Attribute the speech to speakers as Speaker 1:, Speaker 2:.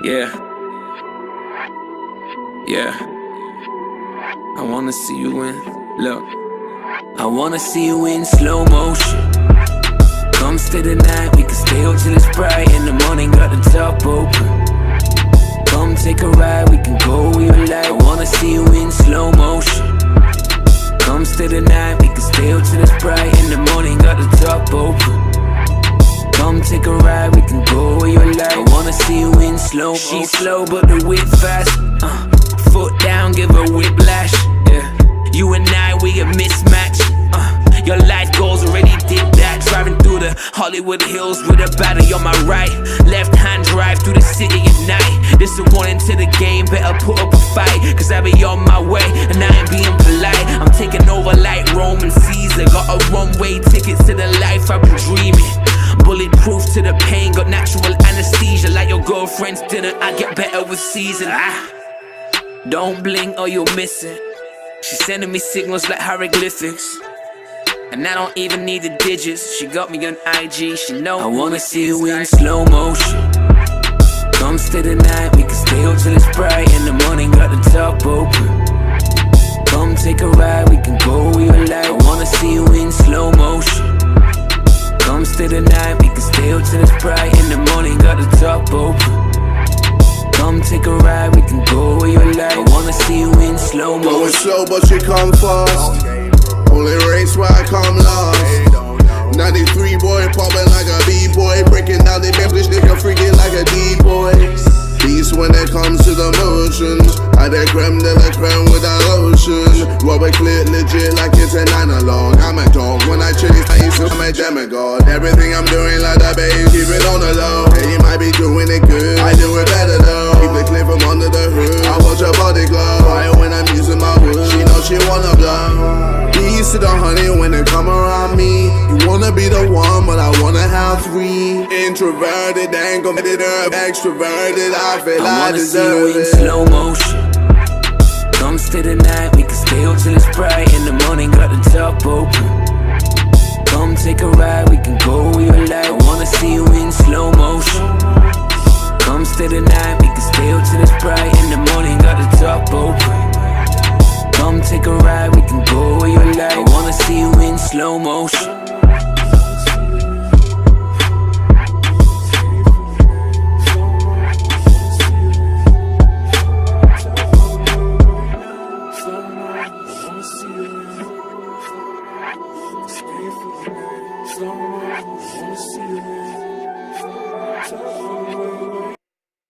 Speaker 1: Yeah. Yeah. I wanna see you in, look. I wanna see you in slow motion. Come stay the night, we can stay up till it's bright. In the morning, got the top open. Come take a ride, we can go where you like. I wanna see you in slow motion. Come stay the night, we can stay up till it's bright. In the morning, got the top open. Come take a ride, we can go where you like. I wanna see you in slow motion. She's slow, but the whip fast. Foot down, give her whiplash. Yeah. You and I, we a mismatch. Your life goals already did that. Driving through the Hollywood Hills with a battery on my right. Left hand drive through the city at night. This a warning to the game, better put up a fight. Cause I be on my way and I ain't being polite. I'm taking over like Roman Caesar. Got a one-way ticket to the life I've been dreaming. Bulletproof to the pain, got natural anesthesia. Like your girlfriend's dinner, I get better with season. Don't blink or you're missing. She's sending me signals like hieroglyphics. And I don't even need the digits. She got me on IG, she know. I wanna see you in slow motion. Come stay the night, we can stay up till it's bright. In the morning, got the top open. Come take a ride, we can go where you like. I wanna see you in slow motion. Come stay the night, we can stay up till it's bright. In the morning, got the top open. Come take a ride, we can go where you like. I wanna see you in slow motion.
Speaker 2: Going slow, but you come fast. Only race where I come last. 93 boy, popping like a B-boy. Breaking down the Bentley, nigga freaking like a D-boy. Beast when it comes to the motions. I the creme de la creme with a lotion. Robert clear legit like it's an analog. I'm a dog when I chase ice, I'm a demigod. Everything I'm doing like that, babe, keep it on the low. Hey, you might be doing it good, I do it better though. Keep the clip from under the hood, I watch her body glow. Fire when I'm using my wood, she know she wanna blow. Bees to the honey when they come around me. You wanna be the one, but I wanna have three. Introverted, ain't competitive, extroverted, I feel I deserve it.
Speaker 1: Slow motion. Come stay the night, we can stay up till it's bright. In the morning, got the top open. Come take a ride, we can go where you like. I wanna see you in slow motion. Come stay the night, we can stay up till it's bright. In the morning, got the top open. Come take a ride, we can go where you like. I wanna see you in slow motion.
Speaker 3: Slow,